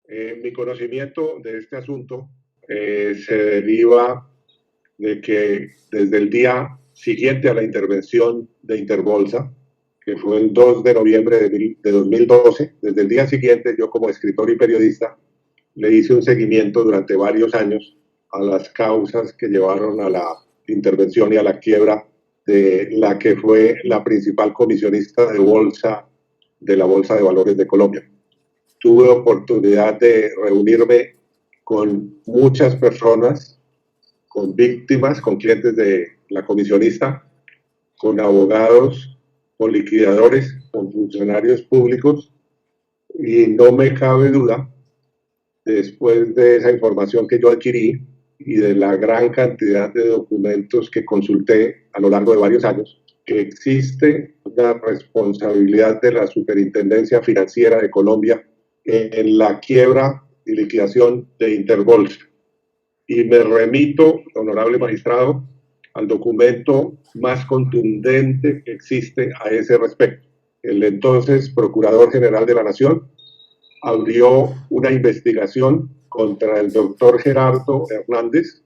Mi conocimiento de este asunto se deriva de que desde el día siguiente a la intervención de Interbolsa, que fue el 2 de noviembre de 2012, desde el día siguiente yo como escritor y periodista le hice un seguimiento durante varios años a las causas que llevaron a la intervención y a la quiebra de la que fue la principal comisionista de bolsa de la Bolsa de Valores de Colombia. Tuve oportunidad de reunirme con muchas personas, con víctimas, con clientes de la comisionista, con abogados, con liquidadores, con funcionarios públicos, y no me cabe duda, después de esa información que yo adquirí y de la gran cantidad de documentos que consulté a lo largo de varios años, que existe una responsabilidad de la Superintendencia Financiera de Colombia en la quiebra y liquidación de Interbolsa. Y me remito, honorable magistrado, al documento más contundente que existe a ese respecto. El entonces Procurador General de la Nación abrió una investigación contra el doctor Gerardo Hernández,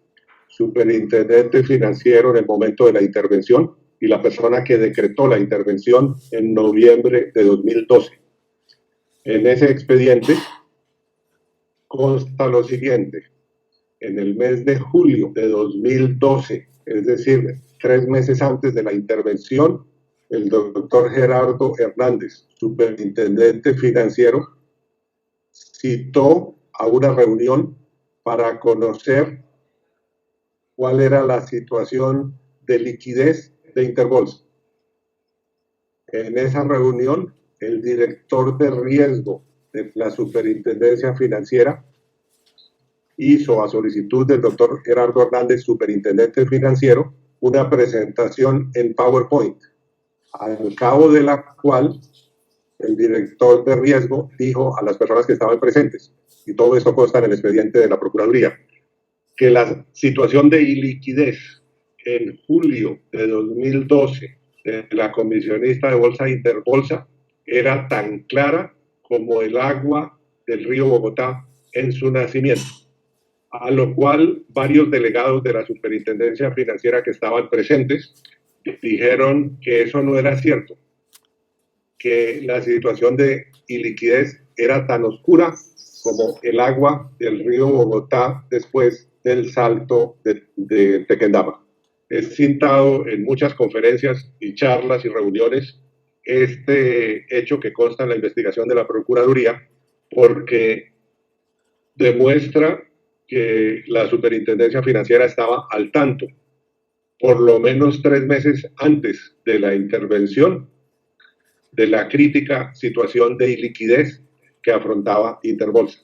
superintendente financiero en el momento de la intervención y la persona que decretó la intervención en noviembre de 2012. En ese expediente consta lo siguiente: en el mes de julio de 2012, es decir, 3 meses antes de la intervención, el doctor Gerardo Hernández, superintendente financiero, citó a una reunión para conocer cuál era la situación de liquidez de Interbolsa. En esa reunión, el director de riesgo de la Superintendencia Financiera hizo, a solicitud del doctor Gerardo Hernández, superintendente financiero, una presentación en PowerPoint, al cabo de la cual el director de riesgo dijo a las personas que estaban presentes, y todo esto consta en el expediente de la Procuraduría, que la situación de iliquidez en julio de 2012 de la comisionista de bolsa Interbolsa era tan clara como el agua del río Bogotá en su nacimiento. A lo cual varios delegados de la Superintendencia Financiera que estaban presentes dijeron que eso no era cierto, que la situación de iliquidez era tan oscura como el agua del río Bogotá después del salto de Tequendama. He citado en muchas conferencias y charlas y reuniones este hecho que consta en la investigación de la Procuraduría, porque demuestra que la Superintendencia Financiera estaba al tanto, por lo menos 3 meses antes de la intervención, de la crítica situación de iliquidez que afrontaba Interbolsa.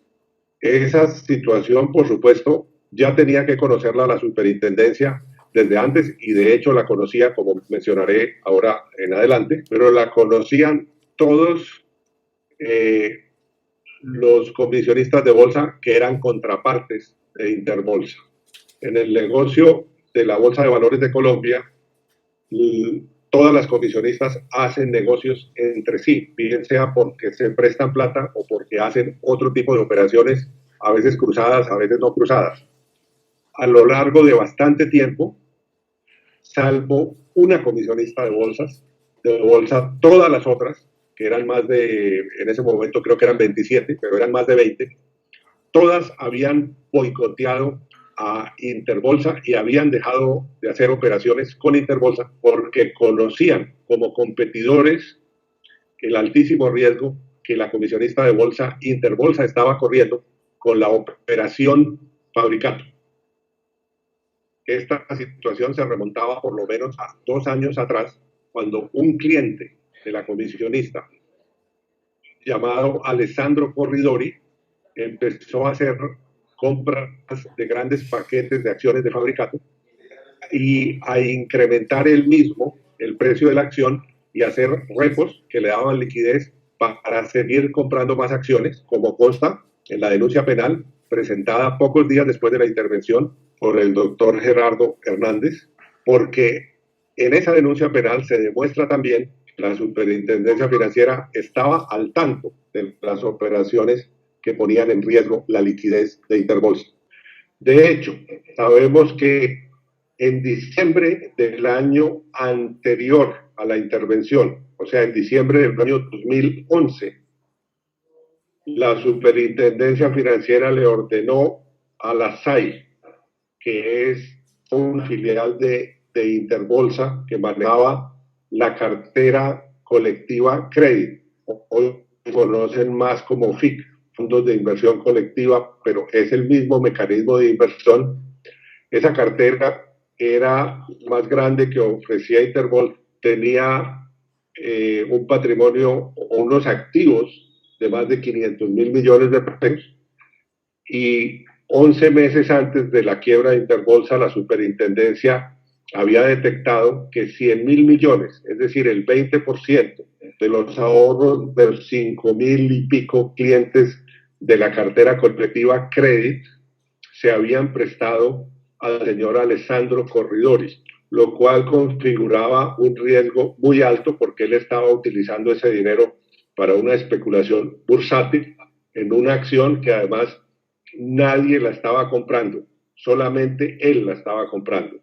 Esa situación, por supuesto, ya tenía que conocerla la superintendencia desde antes, y de hecho la conocía, como mencionaré ahora en adelante, pero la conocían todos los comisionistas de bolsa que eran contrapartes de Interbolsa. En el negocio de la Bolsa de Valores de Colombia, todas las comisionistas hacen negocios entre sí, bien sea porque se prestan plata o porque hacen otro tipo de operaciones, a veces cruzadas, a veces no cruzadas. A lo largo de bastante tiempo, salvo una comisionista de bolsa, todas las otras, que eran más de, en ese momento creo que eran 27, pero eran más de 20, todas habían boicoteado a Interbolsa y habían dejado de hacer operaciones con Interbolsa porque conocían como competidores el altísimo riesgo que la comisionista de bolsa Interbolsa estaba corriendo con la operación Fabricato. Esta situación se remontaba por lo menos a 2 años atrás, cuando un cliente de la comisionista llamado Alessandro Corridori empezó a hacer compras de grandes paquetes de acciones de Fabricato y a incrementar él mismo el precio de la acción y hacer repos que le daban liquidez para seguir comprando más acciones, como consta en la denuncia penal presentada pocos días después de la intervención por el doctor Gerardo Hernández, porque en esa denuncia penal se demuestra también que la Superintendencia Financiera estaba al tanto de las operaciones que ponían en riesgo la liquidez de Interbolsa. De hecho, sabemos que en diciembre del año anterior a la intervención, o sea, en diciembre del año 2011, la Superintendencia Financiera le ordenó a la SAI, que es una filial de Interbolsa que manejaba la cartera colectiva Credit, hoy conocen más como FIC, fondos de inversión colectiva, pero es el mismo mecanismo de inversión. Esa cartera era más grande que ofrecía Interbolsa, tenía un patrimonio o unos activos de más de 500.000 millones de pesos, y 11 meses antes de la quiebra de Interbolsa, la superintendencia había detectado que 100.000 millones, es decir, el 20% de los ahorros de los 5.000 y pico clientes de la cartera colectiva Credit se habían prestado al señor Alessandro Corridori, lo cual configuraba un riesgo muy alto porque él estaba utilizando ese dinero para una especulación bursátil en una acción que además nadie la estaba comprando, solamente él la estaba comprando.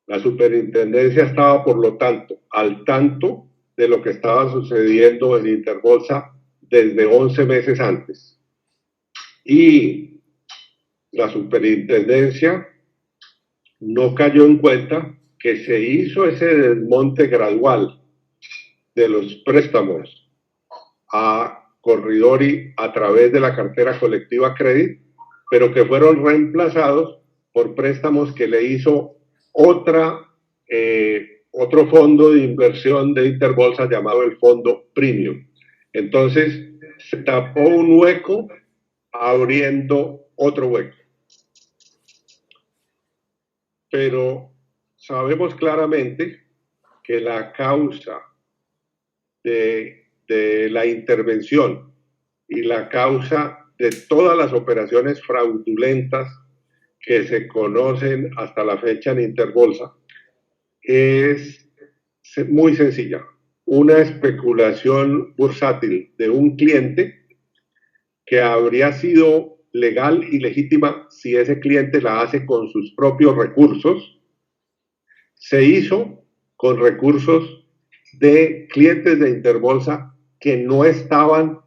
La superintendencia estaba, por lo tanto, al tanto de lo que estaba sucediendo en Interbolsa desde 11 meses antes. Y la superintendencia no cayó en cuenta que se hizo ese desmonte gradual de los préstamos a Corridori a través de la cartera colectiva Credit, pero que fueron reemplazados por préstamos que le hizo otro fondo de inversión de Interbolsa llamado el Fondo Premium. Entonces se tapó un hueco abriendo otro hueco. Pero sabemos claramente que la causa de la intervención y la causa de todas las operaciones fraudulentas que se conocen hasta la fecha en Interbolsa es muy sencilla. Una especulación bursátil de un cliente que habría sido legal y legítima si ese cliente la hace con sus propios recursos, se hizo con recursos de clientes de Interbolsa que no estaban,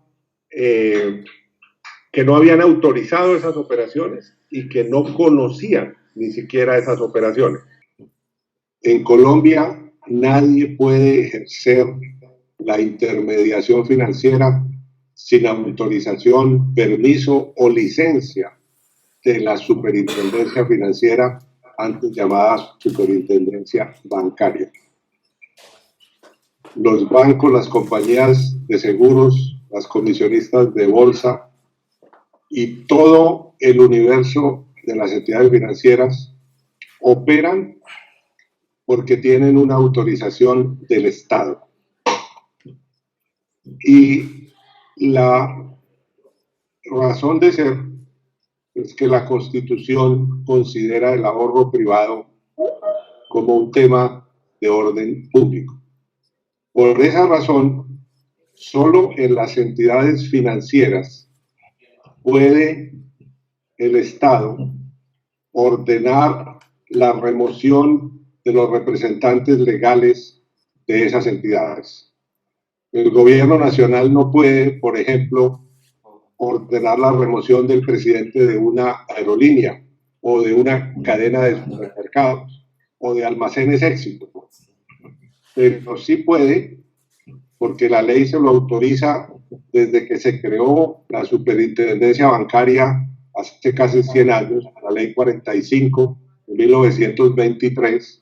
que no habían autorizado esas operaciones y que no conocían ni siquiera esas operaciones. En Colombia nadie puede ejercer la intermediación financiera sin autorización, permiso o licencia de la Superintendencia Financiera, antes llamada Superintendencia Bancaria. Los bancos, las compañías de seguros, las comisionistas de bolsa y todo el universo de las entidades financieras operan porque tienen una autorización del Estado. Y la razón de ser es que la Constitución considera el ahorro privado como un tema de orden público. Por esa razón, solo en las entidades financieras puede el Estado ordenar la remoción de los representantes legales de esas entidades. El gobierno nacional no puede, por ejemplo, ordenar la remoción del presidente de una aerolínea o de una cadena de supermercados o de almacenes Éxito, pero sí puede, porque la ley se lo autoriza desde que se creó la superintendencia bancaria hace casi 100 años, la ley 45 de 1923,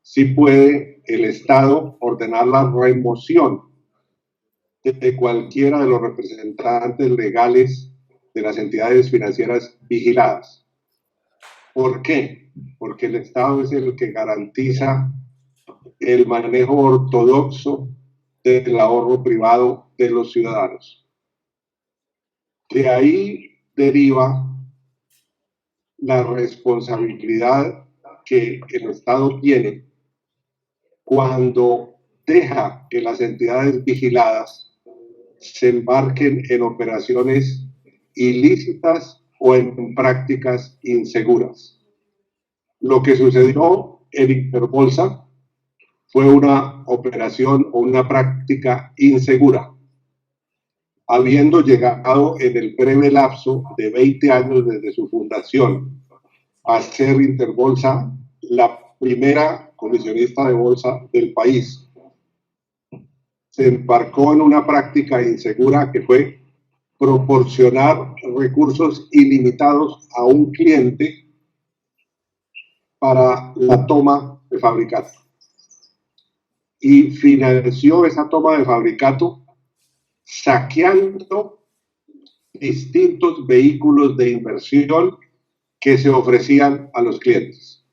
sí puede el Estado ordenar la remoción de cualquiera de los representantes legales de las entidades financieras vigiladas. ¿Por qué? Porque el Estado es el que garantiza el manejo ortodoxo del ahorro privado de los ciudadanos. De ahí deriva la responsabilidad que el Estado tiene cuando deja que las entidades vigiladas se embarquen en operaciones ilícitas o en prácticas inseguras. Lo que sucedió en Interbolsa fue una operación o una práctica insegura, habiendo llegado en el breve lapso de 20 años desde su fundación a ser Interbolsa la primera comisionista de bolsa del país. Se embarcó en una práctica insegura que fue proporcionar recursos ilimitados a un cliente para la toma de Fabricato. Y financió esa toma de Fabricato saqueando distintos vehículos de inversión que se ofrecían a los clientes.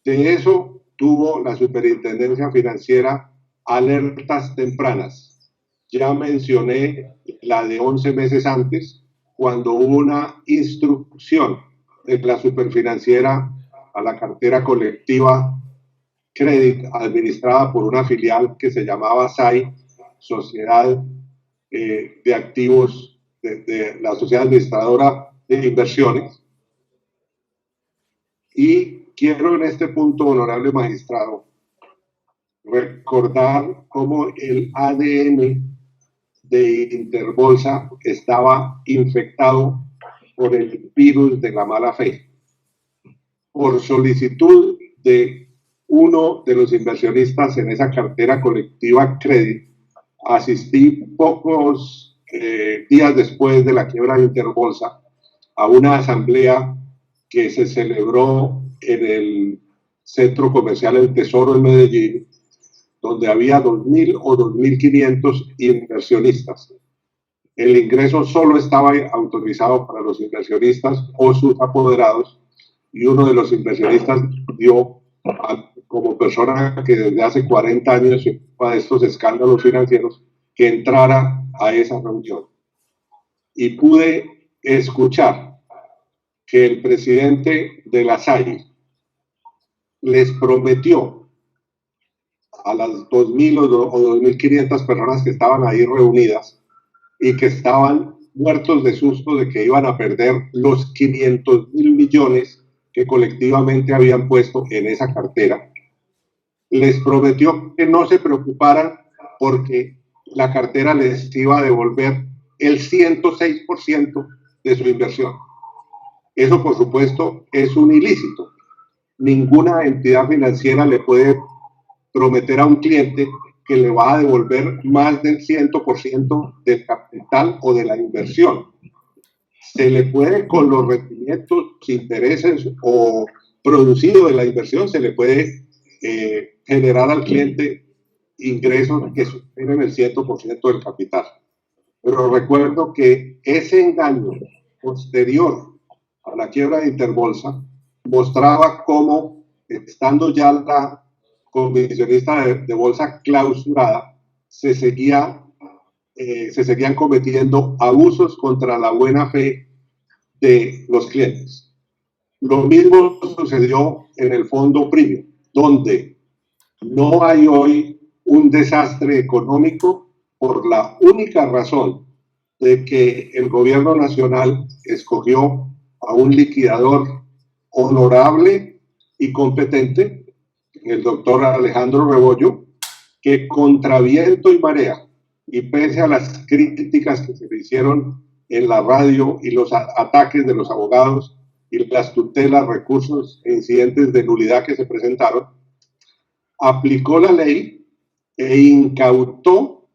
De eso tuvo la Superintendencia Financiera alertas tempranas. Ya mencioné la de 11 meses antes, cuando hubo una instrucción de la Superfinanciera a la cartera colectiva Credit, administrada por una filial que se llamaba SAI, Sociedad de Activos, de la Sociedad Administradora de Inversiones. Y quiero en este punto, honorable magistrado, recordar cómo el ADN de Interbolsa estaba infectado por el virus de la mala fe. Por solicitud de uno de los inversionistas en esa cartera colectiva Credit, asistí pocos días después de la quiebra de Interbolsa a una asamblea que se celebró en el Centro Comercial El Tesoro en Medellín, donde había 2.000 o 2.500 inversionistas. El ingreso solo estaba autorizado para los inversionistas o sus apoderados, y uno de los inversionistas dio, como persona que desde hace 40 años se ocupa de estos escándalos financieros, que entrara a esa reunión. Y pude escuchar que el presidente de la SAI les prometió a las 2.000 o 2.500 personas que estaban ahí reunidas y que estaban muertos de susto de que iban a perder los 500.000 millones que colectivamente habían puesto en esa cartera. Les prometió que no se preocuparan porque la cartera les iba a devolver el 106% de su inversión. Eso, por supuesto, es un ilícito. Ninguna entidad financiera le puede prometer a un cliente que le va a devolver más del 100% del capital o de la inversión. Se le puede, con los rendimientos, intereses o producido de la inversión, se le puede generar al cliente ingresos que superen el 100% del capital. Pero recuerdo que ese engaño posterior a la quiebra de Interbolsa mostraba cómo, estando ya la comisionista de bolsa clausurada, se seguían cometiendo abusos contra la buena fe de los clientes. Lo mismo sucedió en el fondo Premium, donde no hay hoy un desastre económico por la única razón de que el gobierno nacional escogió a un liquidador honorable y competente, el doctor Alejandro Rebollo, que contra viento y marea, y pese a las críticas que se le hicieron en la radio y los ataques de los abogados y las tutelas, recursos e incidentes de nulidad que se presentaron, aplicó la ley e incautó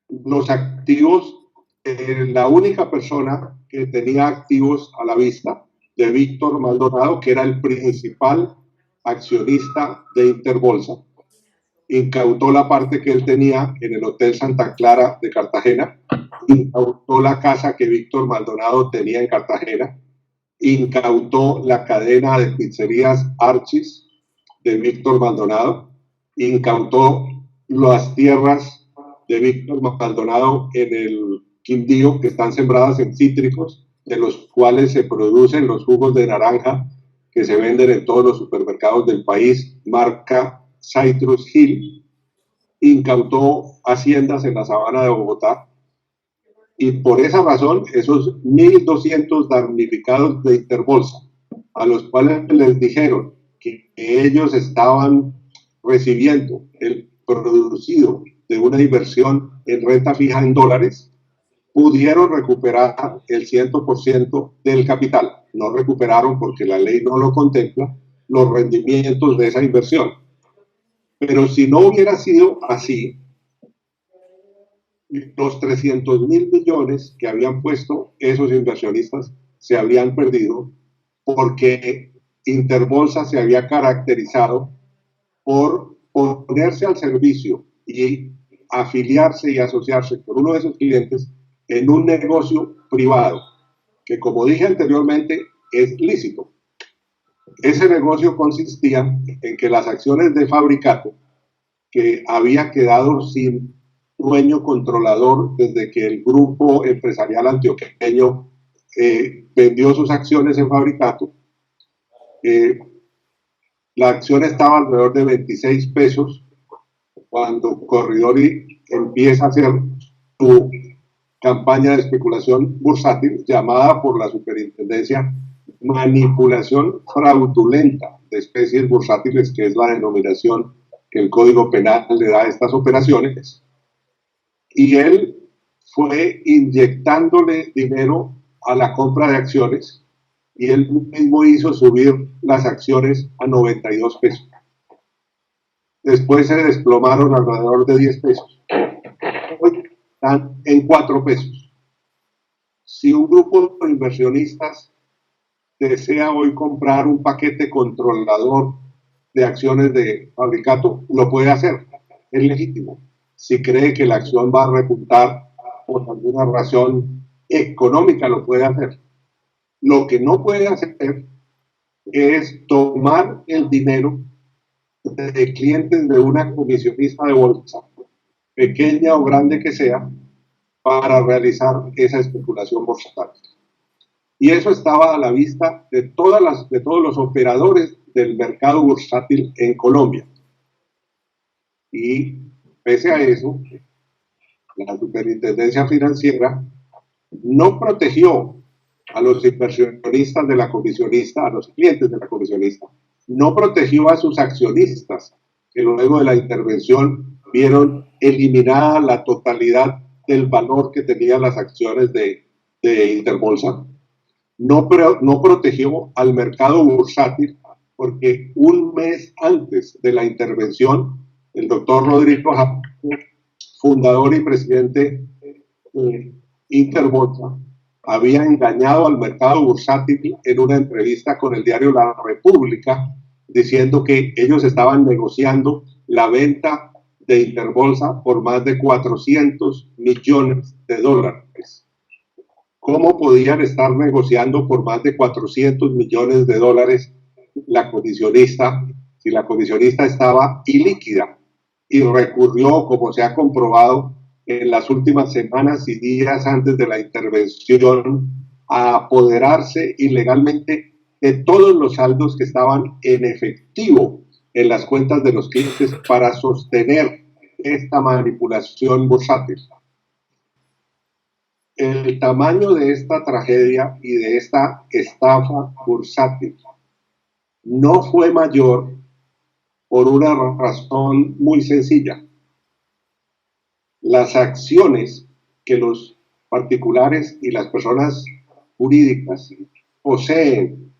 los activos de la única persona que tenía activos a la vista, de Víctor Maldonado, que era el principal accionista de Interbolsa. Incautó la parte que él tenía en el Hotel Santa Clara de Cartagena, incautó la casa que Víctor Maldonado tenía en Cartagena, incautó la cadena de pizzerías Archis de Víctor Maldonado, incautó las tierras de Víctor Maldonado en el Quindío, que están sembradas en cítricos, de los cuales se producen los jugos de naranja que se venden en todos los supermercados del país, marca Citrus Hill. incautó haciendas en la sabana de Bogotá, y por esa razón esos 1.200 damnificados de Interbolsa, a los cuales les dijeron que ellos estaban recibiendo el producido de una inversión en renta fija en dólares, pudieron recuperar el 100% del capital. No recuperaron, porque la ley no lo contempla, los rendimientos de esa inversión. Pero si no hubiera sido así, los 300.000 millones que habían puesto esos inversionistas se habían perdido, porque Interbolsa se había caracterizado por ponerse al servicio y afiliarse y asociarse con uno de esos clientes en un negocio privado, que, como dije anteriormente, es lícito. Ese negocio consistía en que las acciones de Fabricato, que había quedado sin dueño controlador desde que el grupo empresarial antioqueño vendió sus acciones en Fabricato, la acción estaba alrededor de 26 pesos cuando Corridori empieza a hacer su campaña de especulación bursátil, llamada por la superintendencia manipulación fraudulenta de especies bursátiles, que es la denominación que el Código Penal le da a estas operaciones. Y él fue inyectándole dinero a la compra de acciones, y él mismo hizo subir las acciones a 92 pesos. Después se desplomaron alrededor de 10 pesos. Hoy están en 4 pesos. Si un grupo de inversionistas desea hoy comprar un paquete controlador de acciones de Fabricato, lo puede hacer, es legítimo. Si cree que la acción va a repuntar por alguna razón económica, lo puede hacer. Lo que no puede hacer es tomar el dinero de clientes de una comisionista de bolsa, pequeña o grande que sea, para realizar esa especulación bursátil. Y eso estaba a la vista de todos los operadores del mercado bursátil en Colombia. Y pese a eso, la Superintendencia Financiera no protegió a los inversionistas de la comisionista, a los clientes de la comisionista, no protegió a sus accionistas, que luego de la intervención vieron eliminada la totalidad del valor que tenían las acciones de Interbolsa. No protegió al mercado bursátil, porque un mes antes de la intervención, el doctor Rodrigo Jacobo, fundador y presidente de Interbolsa, había engañado al mercado bursátil en una entrevista con el diario La República, diciendo que ellos estaban negociando la venta de Interbolsa por más de 400 millones de dólares. ¿Cómo podían estar negociando por más de 400 millones de dólares la comisionista, si la comisionista estaba ilíquida y recurrió, como se ha comprobado en las últimas semanas y días antes de la intervención, a apoderarse ilegalmente de todos los saldos que estaban en efectivo en las cuentas de los clientes para sostener esta manipulación bursátil? El tamaño de esta tragedia y de esta estafa bursátil no fue mayor por una razón muy sencilla. Las acciones que los particulares y las personas jurídicas poseen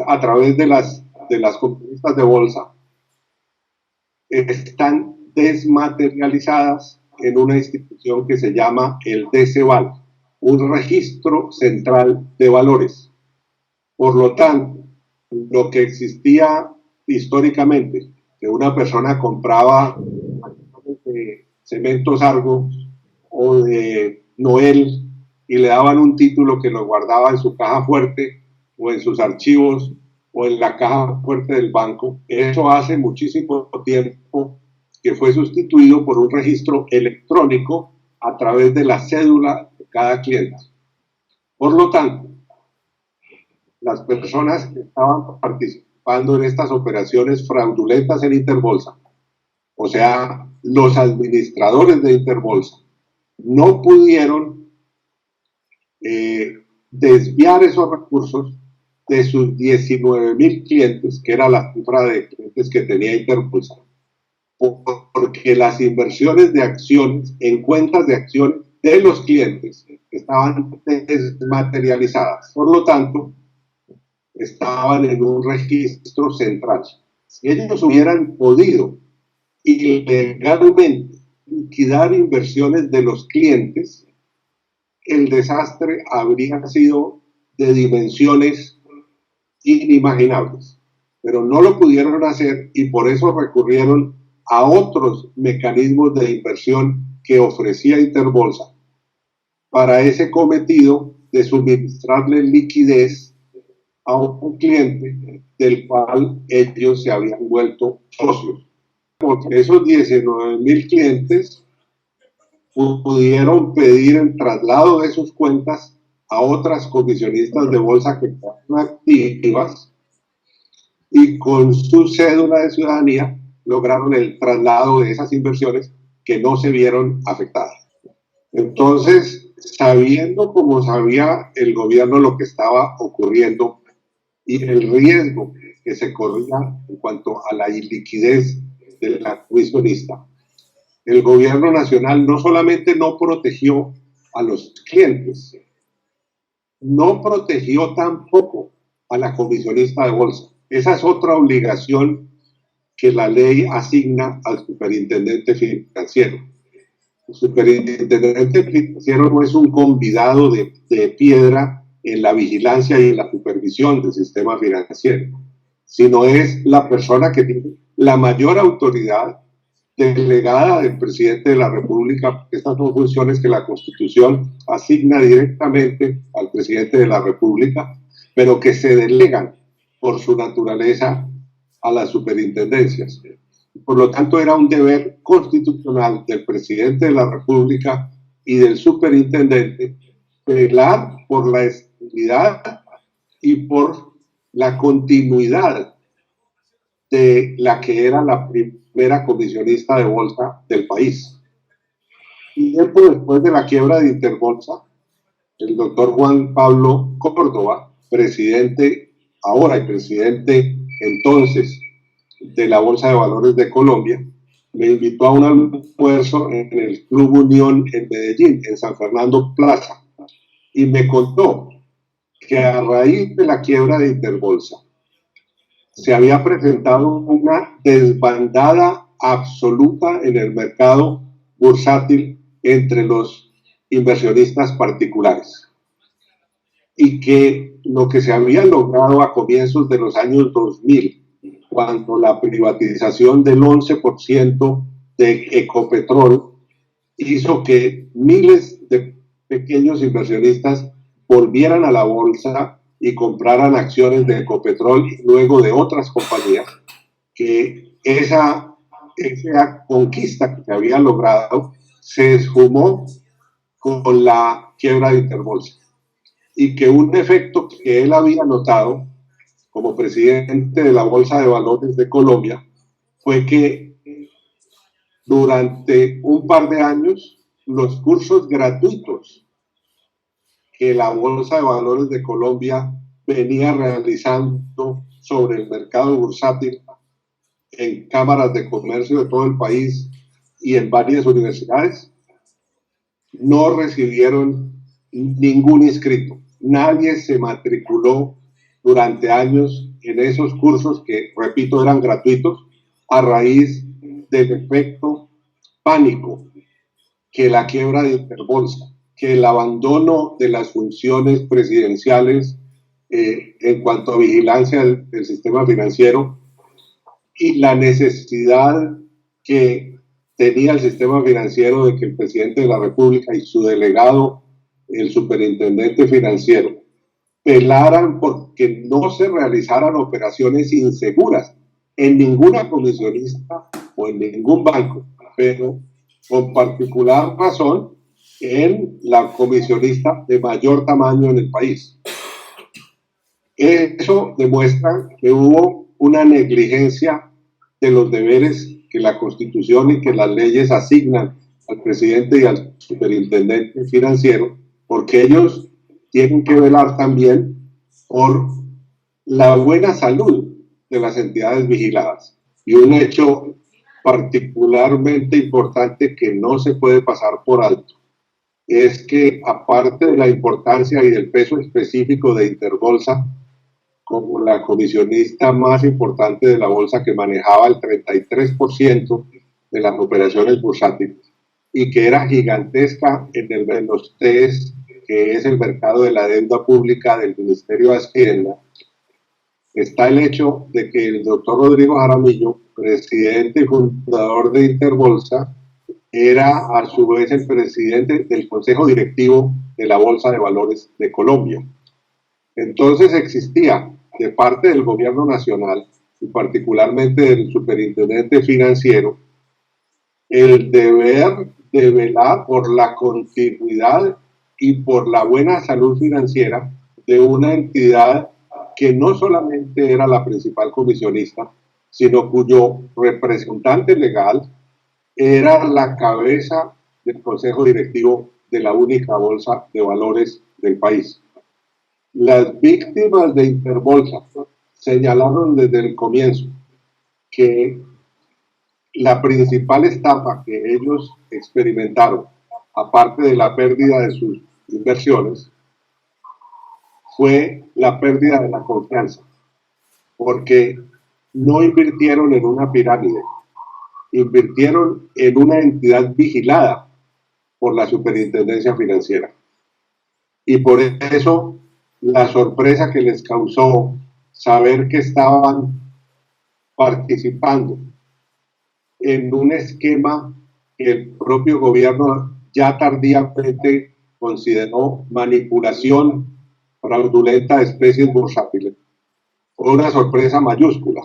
a través de las compañías de bolsa están desmaterializadas en una institución que se llama el DCVAL, un registro central de valores. Por lo tanto, lo que existía históricamente, que una persona compraba de Cementos Argos o de Noel y le daban un título que lo guardaba en su caja fuerte o en sus archivos o en la caja fuerte del banco, eso hace muchísimo tiempo que fue sustituido por un registro electrónico a través de la cédula de cada cliente. Por lo tanto, las personas que estaban participando en estas operaciones fraudulentas en Interbolsa, o sea, los administradores de Interbolsa, no pudieron desviar esos recursos de sus 19,000 clientes, que era la cifra de clientes que tenía Interbolsa, porque las inversiones de acciones en cuentas de acciones de los clientes estaban desmaterializadas. Por lo tanto, estaban en un registro central. Si ellos hubieran podido ilegalmente liquidar inversiones de los clientes, el desastre habría sido de dimensiones inimaginables. Pero no lo pudieron hacer y por eso recurrieron a otros mecanismos de inversión que ofrecía Interbolsa para ese cometido de suministrarle liquidez a un cliente del cual ellos se habían vuelto socios. Porque esos 19,000 clientes pudieron pedir el traslado de sus cuentas a otras comisionistas de bolsa que estaban activas y con su cédula de ciudadanía lograron el traslado de esas inversiones que no se vieron afectadas. Entonces, sabiendo como sabía el gobierno lo que estaba ocurriendo y el riesgo que se corría en cuanto a la iliquidez de la comisionista, el gobierno nacional no solamente no protegió a los clientes, no protegió tampoco a la comisionista de bolsa. Esa es otra obligación que la ley asigna al superintendente financiero. El superintendente financiero no es un convidado de piedra en la vigilancia y en la supervisión del sistema financiero, sino es la persona que tiene la mayor autoridad delegada del presidente de la República. Estas son funciones que la Constitución asigna directamente al presidente de la República, pero que se delegan por su naturaleza a las superintendencias. Por lo tanto, era un deber constitucional del presidente de la República y del superintendente velar por la estabilidad y por la continuidad de la que era la primera comisionista de bolsa del país. Y tiempo después de la quiebra de Interbolsa, el doctor Juan Pablo Córdoba, presidente ahora y presidente entonces de la Bolsa de Valores de Colombia, me invitó a un almuerzo en el Club Unión en Medellín, en San Fernando Plaza, y me contó que a raíz de la quiebra de Interbolsa se había presentado una desbandada absoluta en el mercado bursátil entre los inversionistas particulares y que lo que se había logrado a comienzos de los años 2000, cuando la privatización del 11% de Ecopetrol hizo que miles de pequeños inversionistas volvieran a la bolsa y compraran acciones de Ecopetrol y luego de otras compañías, que esa conquista que se había logrado se esfumó con la quiebra de Interbolsa y que un efecto que él había notado como presidente de la Bolsa de Valores de Colombia fue que durante un par de años los cursos gratuitos que la Bolsa de Valores de Colombia venía realizando sobre el mercado bursátil en cámaras de comercio de todo el país y en varias universidades, no recibieron ningún inscrito. Nadie se matriculó durante años en esos cursos que, repito, eran gratuitos a raíz del efecto pánico que la quiebra de Interbolsa, que el abandono de las funciones presidenciales en cuanto a vigilancia del sistema financiero y la necesidad que tenía el sistema financiero de que el presidente de la República y su delegado, el superintendente financiero, velaran porque no se realizaran operaciones inseguras en ninguna comisionista o en ningún banco, pero con particular razón en la comisionista de mayor tamaño en el país. Eso demuestra que hubo una negligencia de los deberes que la Constitución y que las leyes asignan al presidente y al superintendente financiero, porque ellos tienen que velar también por la buena salud de las entidades vigiladas. Y un hecho particularmente importante que no se puede pasar por alto es que, aparte de la importancia y del peso específico de Interbolsa, como la comisionista más importante de la bolsa, que manejaba el 33% de las operaciones bursátiles y que era gigantesca en los TES, que es el mercado de la deuda pública del Ministerio de Hacienda, está el hecho de que el doctor Rodrigo Jaramillo, presidente y fundador de Interbolsa, era a su vez el presidente del Consejo Directivo de la Bolsa de Valores de Colombia. Entonces existía de parte del gobierno nacional y particularmente del superintendente financiero el deber de velar por la continuidad y por la buena salud financiera de una entidad que no solamente era la principal comisionista, sino cuyo representante legal era la cabeza del consejo directivo de la única bolsa de valores del país. Las víctimas de Interbolsa señalaron desde el comienzo que la principal estafa que ellos experimentaron, aparte de la pérdida de sus inversiones, fue la pérdida de la confianza, porque no invirtieron en una pirámide, invirtieron en una entidad vigilada por la Superintendencia Financiera. Y por eso la sorpresa que les causó saber que estaban participando en un esquema que el propio gobierno ya tardíamente consideró manipulación fraudulenta de especies bursátiles, fue una sorpresa mayúscula.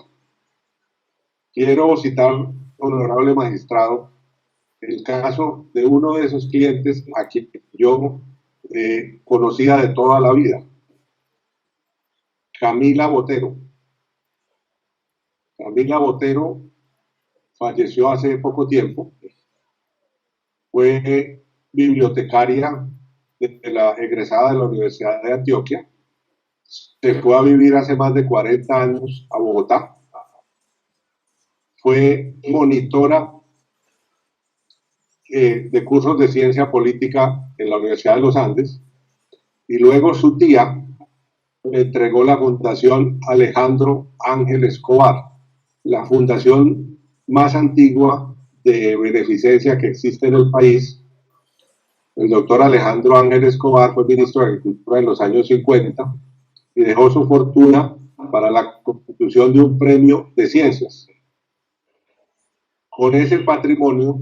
Quiero citar, honorable magistrado, el caso de uno de esos clientes a quien yo conocía de toda la vida, Camila Botero. Camila Botero falleció hace poco tiempo, fue bibliotecaria egresada de la Universidad de Antioquia, se fue a vivir hace más de 40 años a Bogotá, fue monitora de cursos de ciencia política en la Universidad de los Andes, y luego su tía le entregó la Fundación Alejandro Ángel Escobar, la fundación más antigua de beneficencia que existe en el país. El doctor Alejandro Ángel Escobar fue ministro de Agricultura en los años 50 y dejó su fortuna para la constitución de un premio de ciencias. Con ese patrimonio,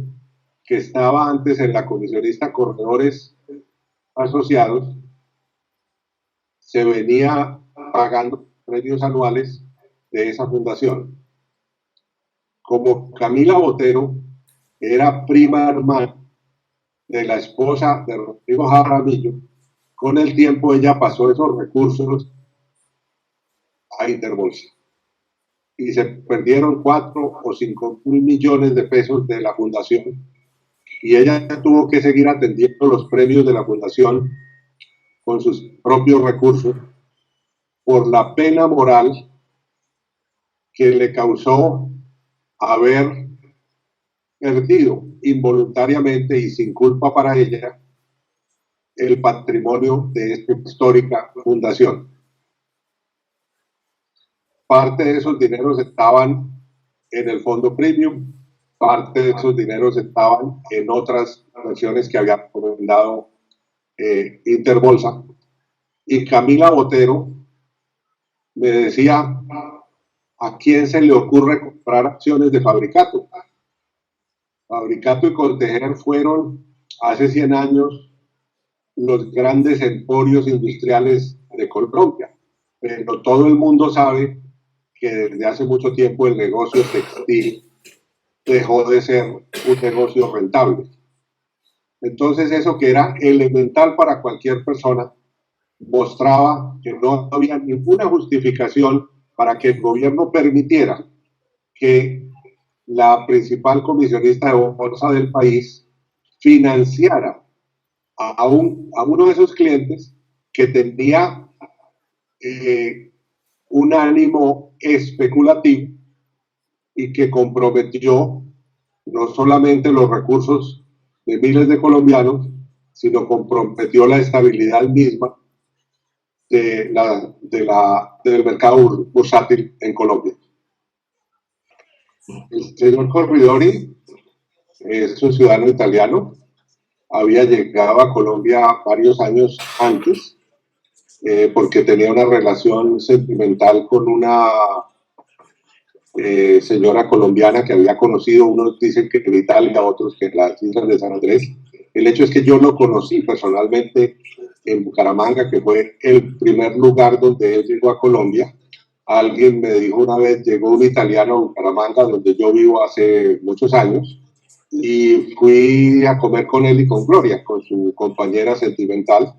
que estaba antes en la comisionista Corredores Asociados, se venía pagando premios anuales de esa fundación. Como Camila Botero era prima hermana de la esposa de Rodrigo Jaramillo, con el tiempo ella pasó esos recursos a Interbolsa y se perdieron 4 o 5 mil millones de pesos de la fundación, y ella tuvo que seguir atendiendo los premios de la fundación con sus propios recursos por la pena moral que le causó haber perdido involuntariamente y sin culpa para ella el patrimonio de esta histórica fundación. Parte de esos dineros estaban en el fondo premium, parte de esos dineros estaban en otras versiones que había recomendado Interbolsa. Y Camila Botero me decía: ¿a quién se le ocurre comprar acciones de Fabricato? Fabricato y Coltejer fueron hace 100 años los grandes emporios industriales de Colombia, pero todo el mundo sabe que desde hace mucho tiempo el negocio textil dejó de ser un negocio rentable. Entonces, eso que era elemental para cualquier persona mostraba que no había ninguna justificación para que el gobierno permitiera que la principal comisionista de bolsa del país financiara a uno de esos clientes que tenía un ánimo especulativo y que comprometió no solamente los recursos de miles de colombianos, sino comprometió la estabilidad misma del mercado bursátil en Colombia. El señor Corridori es un ciudadano italiano, había llegado a Colombia varios años antes, porque tenía una relación sentimental con una señora colombiana que había conocido, unos dicen que en Italia, otros que en las islas de San Andrés. El hecho es que yo lo conocí personalmente en Bucaramanga, que fue el primer lugar donde él llegó a Colombia. Alguien me dijo una vez, llegó un italiano a Bucaramanga, donde yo vivo hace muchos años, y fui a comer con él y con Gloria, con su compañera sentimental.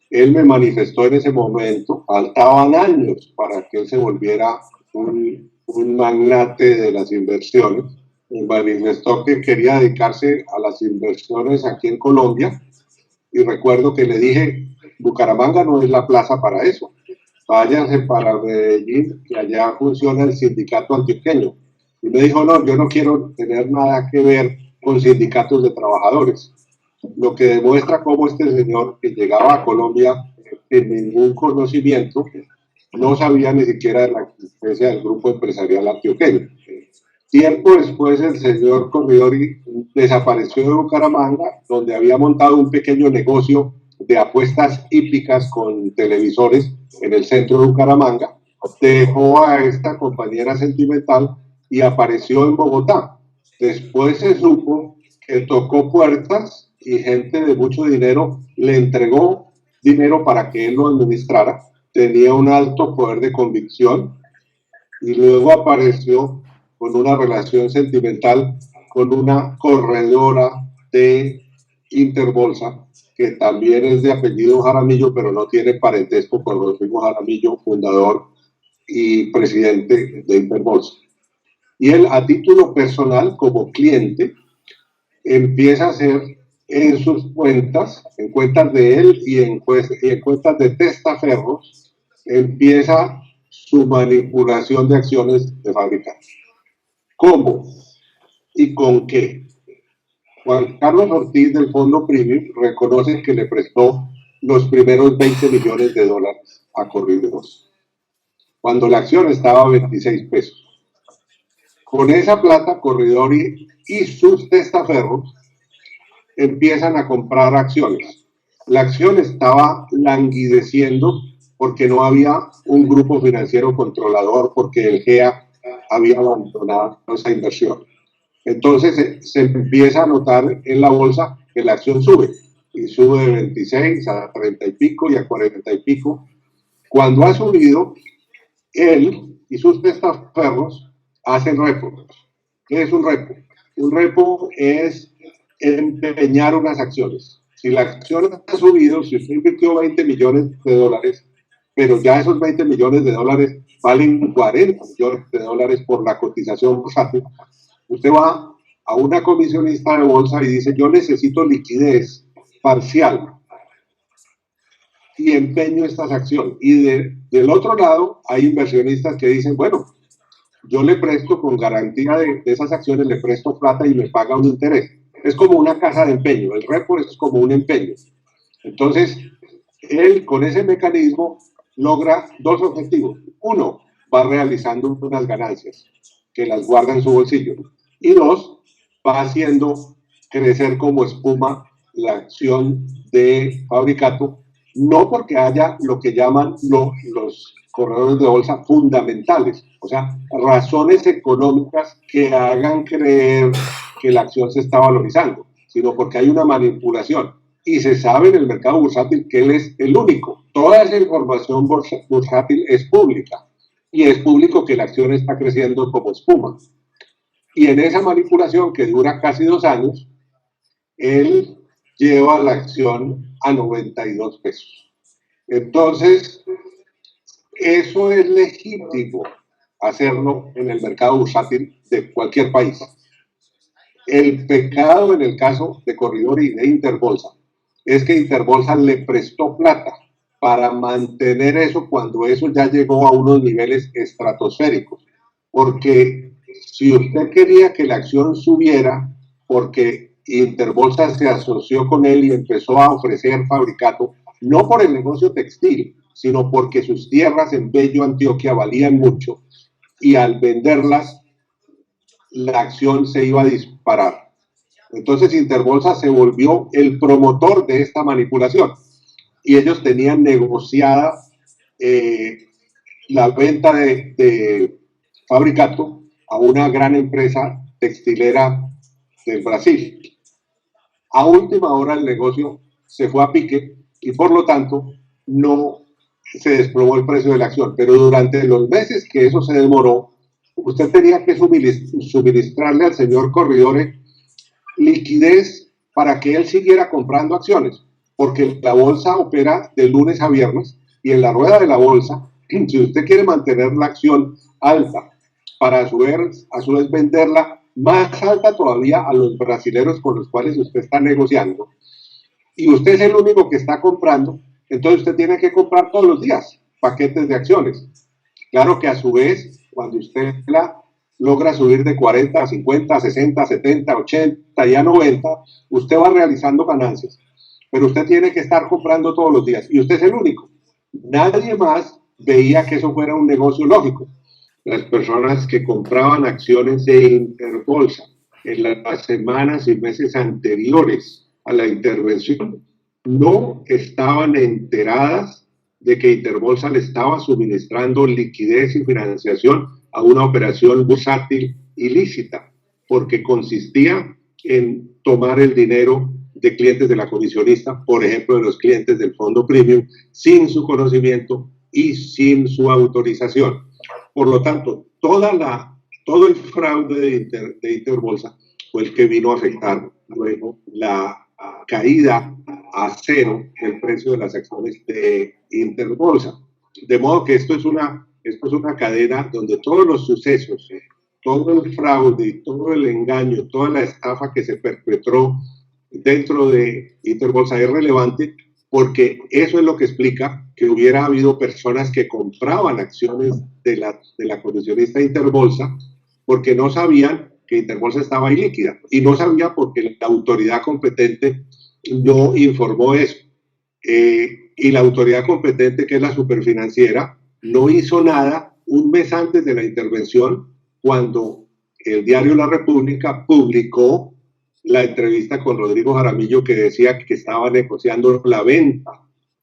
Él me manifestó en ese momento, faltaban años para que él se volviera un magnate de las inversiones, me manifestó que quería dedicarse a las inversiones aquí en Colombia, y recuerdo que le dije, Bucaramanga no es la plaza para eso, váyanse para Medellín, que allá funciona el sindicato antioqueño. Y me dijo, no, yo no quiero tener nada que ver con sindicatos de trabajadores, lo que demuestra cómo este señor que llegaba a Colombia sin ningún conocimiento, no sabía ni siquiera de la existencia del grupo empresarial antioqueño. Tiempo después el señor Corridori desapareció de Bucaramanga, donde había montado un pequeño negocio de apuestas hípicas con televisores en el centro de Bucaramanga, dejó a esta compañera sentimental y apareció en Bogotá. Después se supo que tocó puertas y gente de mucho dinero le entregó dinero para que él lo administrara. Tenía un alto poder de convicción y luego apareció con una relación sentimental con una corredora de Interbolsa, que también es de apellido Jaramillo, pero no tiene parentesco con Rodrigo Jaramillo, fundador y presidente de Interbolsa. Y él, a título personal, como cliente, empieza a hacer en sus cuentas, en cuentas de él y en cuentas de testaferros, empieza su manipulación de acciones de fabricantes. ¿Cómo y con qué? Juan Carlos Ortiz del Fondo Premium reconoce que le prestó los primeros 20 millones de dólares a Corrideros, cuando la acción estaba a 26 pesos. Con esa plata, Corridori y sus testaferros empiezan a comprar acciones. La acción estaba languideciendo porque no había un grupo financiero controlador, porque el GEA había abandonado esa inversión. Entonces se empieza a notar en la bolsa que la acción sube, y sube de 26 a 30 y pico y a 40 y pico. Cuando ha subido, él y sus testaferros hacen repo. ¿Qué es un repo? Un repo es empeñar unas acciones. Si la acción ha subido, si usted invirtió 20 millones de dólares, pero ya esos 20 millones de dólares valen 40 millones de dólares por la cotización bursátil, usted va a una comisionista de bolsa y dice, yo necesito liquidez parcial y empeño estas acciones. Y del otro lado hay inversionistas que dicen, bueno, yo le presto con garantía de esas acciones, le presto plata y me paga un interés. Es como una casa de empeño, el repo es como un empeño. Entonces, él con ese mecanismo logra dos objetivos. Uno, va realizando unas ganancias que las guarda en su bolsillo. Y dos, va haciendo crecer como espuma la acción de Fabricato, no porque haya lo que llaman los corredores de bolsa fundamentales, o sea, razones económicas que hagan creer que la acción se está valorizando, sino porque hay una manipulación. Y se sabe en el mercado bursátil que él es el único. Toda esa información bursátil es pública. Y es público que la acción está creciendo como espuma. Y en esa manipulación que dura casi 2 años, él lleva la acción a 92 pesos. Entonces, Eso es legítimo hacerlo en el mercado bursátil de cualquier país. El pecado en el caso de Corredor y de Interbolsa es que Interbolsa le prestó plata para mantener eso cuando eso ya llegó a unos niveles estratosféricos. Porque si usted quería que la acción subiera, porque Interbolsa se asoció con él y empezó a ofrecer fabricato, no por el negocio textil, sino porque sus tierras en Bello, Antioquia, valían mucho y al venderlas, la acción se iba a disparar. Entonces Interbolsa se volvió el promotor de esta manipulación y ellos tenían negociada eh, la venta de fabricato a una gran empresa textilera del Brasil. A última hora el negocio se fue a pique y por lo tanto no se desplomó el precio de la acción, pero durante los meses que eso se demoró, usted tenía que suministrarle al señor Corridore liquidez para que él siguiera comprando acciones, porque la bolsa opera de lunes a viernes y en la rueda de la bolsa, si usted quiere mantener la acción alta para a su vez venderla más alta todavía a los brasileños con los cuales usted está negociando, y usted es el único que está comprando, entonces usted tiene que comprar todos los días paquetes de acciones. Claro que a su vez, cuando usted la logra subir de 40 a 50, 60, 70, 80 y a 90, usted va realizando ganancias. Pero usted tiene que estar comprando todos los días y usted es el único. Nadie más veía que eso fuera un negocio lógico. Las personas que compraban acciones de Interbolsa en las semanas y meses anteriores a la intervención no estaban enteradas de que Interbolsa le estaba suministrando liquidez y financiación a una operación bursátil ilícita, porque consistía en tomar el dinero de clientes de la comisionista, por ejemplo, de los clientes del fondo premium, sin su conocimiento y sin su autorización. Por lo tanto, todo el fraude de Interbolsa fue el que vino a afectar luego la caída a cero del precio de las acciones de Interbolsa. De modo que esto es una cadena donde todos los sucesos, todo el fraude, todo el engaño, toda la estafa que se perpetró dentro de Interbolsa es relevante porque eso es lo que explica que hubiera habido personas que compraban acciones de la comisionista Interbolsa porque no sabían que Interbolsa estaba ilíquida y no sabía porque la autoridad competente no informó eso. Y la autoridad competente, que es la superfinanciera, no hizo nada un mes antes de la intervención cuando el diario La República publicó la entrevista con Rodrigo Jaramillo que decía que estaba negociando la venta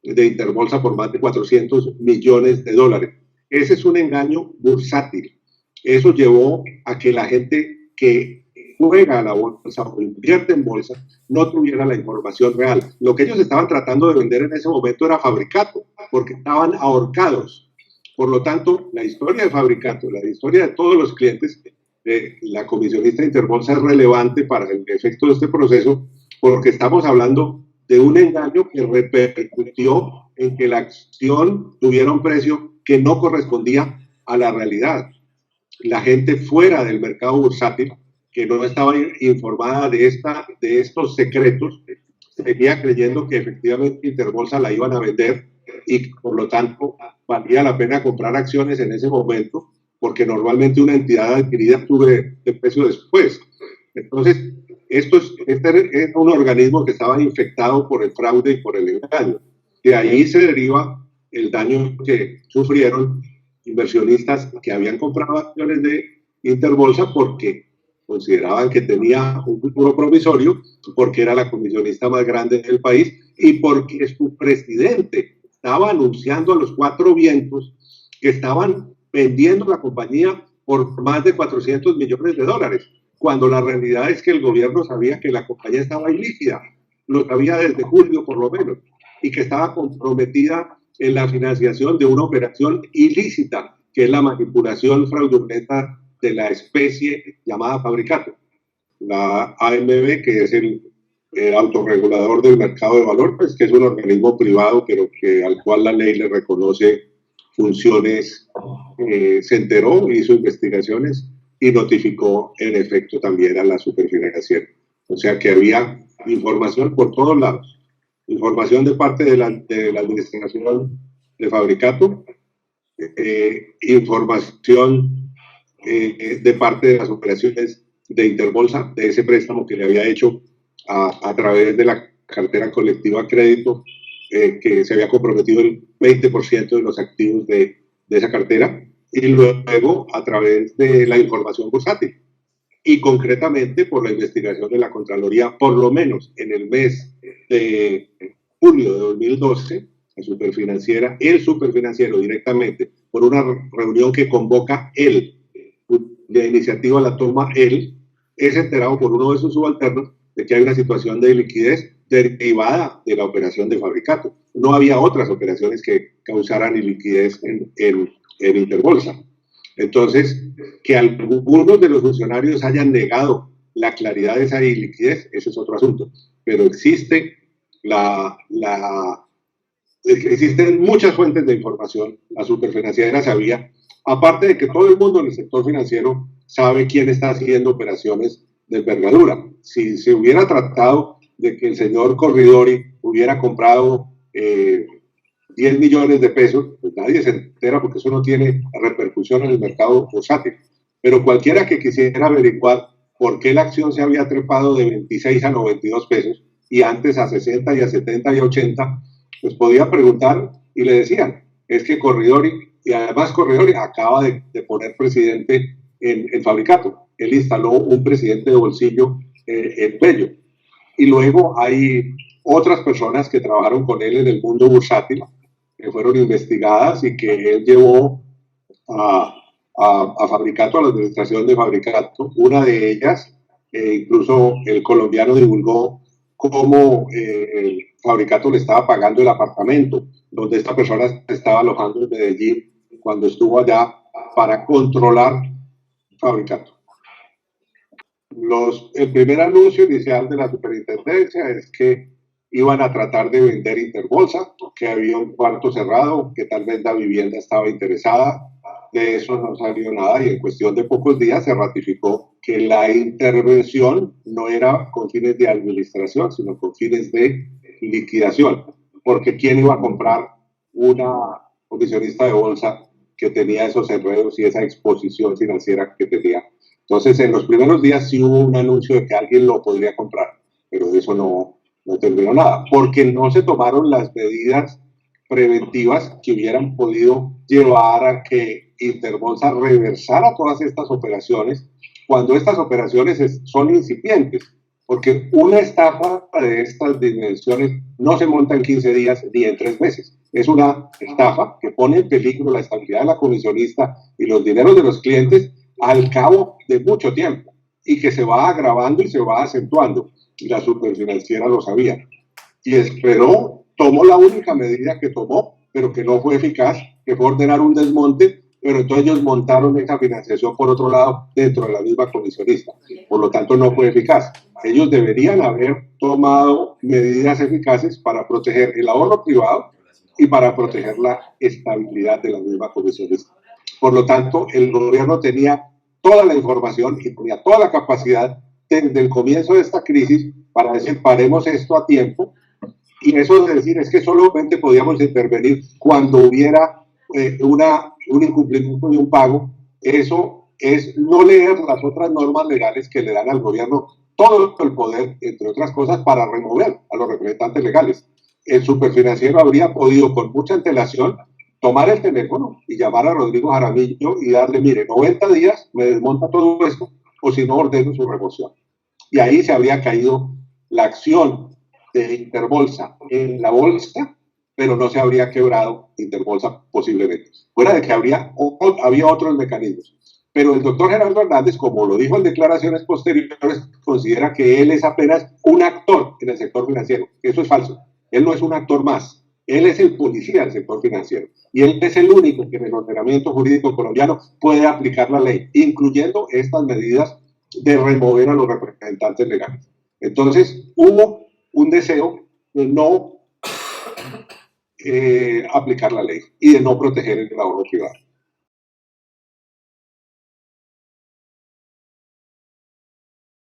de Interbolsa por más de 400 millones de dólares. Ese es un engaño bursátil. Eso llevó a que la gente que juega a la bolsa o invierte en bolsa no tuviera la información real. Lo que ellos estaban tratando de vender en ese momento era fabricato, porque estaban ahorcados. Por lo tanto, la historia de fabricato, la historia de todos los clientes de la comisionista Interbolsa es relevante para el efecto de este proceso, porque estamos hablando de un engaño que repercutió en que la acción tuviera un precio que no correspondía a la realidad. La gente fuera del mercado bursátil, que no estaba informada de estos secretos, seguía creyendo que efectivamente Interbolsa la iban a vender y por lo tanto valía la pena comprar acciones en ese momento, porque normalmente una entidad adquirida sube de precio después. Entonces, este es un organismo que estaba infectado por el fraude y por el engaño. De ahí se deriva el daño que sufrieron inversionistas que habían comprado acciones de Interbolsa porque consideraban que tenía un futuro provisorio, porque era la comisionista más grande del país y porque su presidente estaba anunciando a los cuatro vientos que estaban vendiendo la compañía por más de 400 millones de dólares, cuando la realidad es que el gobierno sabía que la compañía estaba ilíquida, lo sabía desde julio por lo menos, y que estaba comprometida en la financiación de una operación ilícita, que es la manipulación fraudulenta de la especie llamada fabricato. La AMB, que es el autorregulador del mercado de valor, pues que es un organismo privado, pero que al cual la ley le reconoce funciones, se enteró, hizo investigaciones y notificó en efecto también a la superfinanciera. O sea que había información por todos lados. Información de parte de la administración de Fabricato, información de parte de las operaciones de Interbolsa, de ese préstamo que le había hecho a través de la cartera colectiva crédito, que se había comprometido el 20% de los activos de esa cartera, y luego a través de la información bursátil. Y concretamente por la investigación de la Contraloría, por lo menos en el mes de julio de 2012, la superfinanciera, el superfinanciero directamente, por una reunión que convoca él, de iniciativa la toma él, es enterado por uno de sus subalternos de que hay una situación de liquidez derivada de la operación de Fabricato. No había otras operaciones que causaran iliquidez en Interbolsa. Entonces, que algunos de los funcionarios hayan negado la claridad de esa iliquidez, eso es otro asunto. Pero existen muchas fuentes de información. La superfinanciera sabía, aparte de que todo el mundo en el sector financiero sabe quién está haciendo operaciones de envergadura. Si se hubiera tratado de que el señor Corridori hubiera comprado 10 millones de pesos, pues nadie se entera porque eso no tiene repercusión en el mercado bursátil. Pero cualquiera que quisiera averiguar por qué la acción se había trepado de 26 a 92 pesos y antes a 60 y a 70 y a 80, pues podía preguntar y le decían, es que Corridori, y además Corridori acaba de poner presidente en Fabricato. Él instaló un presidente de bolsillo en Bello. Y luego hay otras personas que trabajaron con él en el mundo bursátil, que fueron investigadas y que él llevó a Fabricato, a la administración de Fabricato. Una de ellas, incluso el colombiano divulgó cómo el Fabricato le estaba pagando el apartamento donde esta persona estaba alojando en Medellín cuando estuvo allá para controlar Fabricato. El primer anuncio inicial de la superintendencia es que iban a tratar de vender Interbolsa, que había un cuarto cerrado, que tal vez la vivienda estaba interesada. De eso no salió nada y en cuestión de pocos días se ratificó que la intervención no era con fines de administración, sino con fines de liquidación, porque ¿quién iba a comprar una comisionista de bolsa que tenía esos enredos y esa exposición financiera que tenía? Entonces, en los primeros días sí hubo un anuncio de que alguien lo podría comprar, pero de eso no terminó nada, porque no se tomaron las medidas preventivas que hubieran podido llevar a que Interbolsa reversara todas estas operaciones, cuando estas operaciones son incipientes, porque una estafa de estas dimensiones no se monta en 15 días ni en 3 meses. Es una estafa que pone en peligro la estabilidad de la comisionista y los dineros de los clientes al cabo de mucho tiempo y que se va agravando y se va acentuando. Y la superfinanciera lo sabía. Y esperó, tomó la única medida que tomó, pero que no fue eficaz, que fue ordenar un desmonte, pero entonces ellos montaron esa financiación por otro lado dentro de la misma comisionista. Por lo tanto, no fue eficaz. Ellos deberían haber tomado medidas eficaces para proteger el ahorro privado y para proteger la estabilidad de la misma comisionista. Por lo tanto, el gobierno tenía toda la información y tenía toda la capacidad desde el comienzo de esta crisis para decir, paremos esto a tiempo. Y eso de decir es que solamente podíamos intervenir cuando hubiera un incumplimiento de un pago, eso es no leer las otras normas legales que le dan al gobierno todo el poder, entre otras cosas, para remover a los representantes legales. El superfinanciero habría podido, con mucha antelación, tomar el teléfono y llamar a Rodrigo Jaramillo y darle, mire, 90 días me desmonta todo esto, o si no ordeno su remoción. Y ahí se habría caído la acción de Interbolsa en la bolsa, pero no se habría quebrado Interbolsa posiblemente. Fuera de que había otros mecanismos. Pero el doctor Gerardo Hernández, como lo dijo en declaraciones posteriores, considera que él es apenas un actor en el sector financiero. Eso es falso. Él no es un actor más. Él es el policía del sector financiero. Y él es el único que en el ordenamiento jurídico colombiano puede aplicar la ley, incluyendo estas medidas de remover a los representantes legales. Entonces, hubo un deseo de no aplicar la ley y de no proteger el ahorro privado.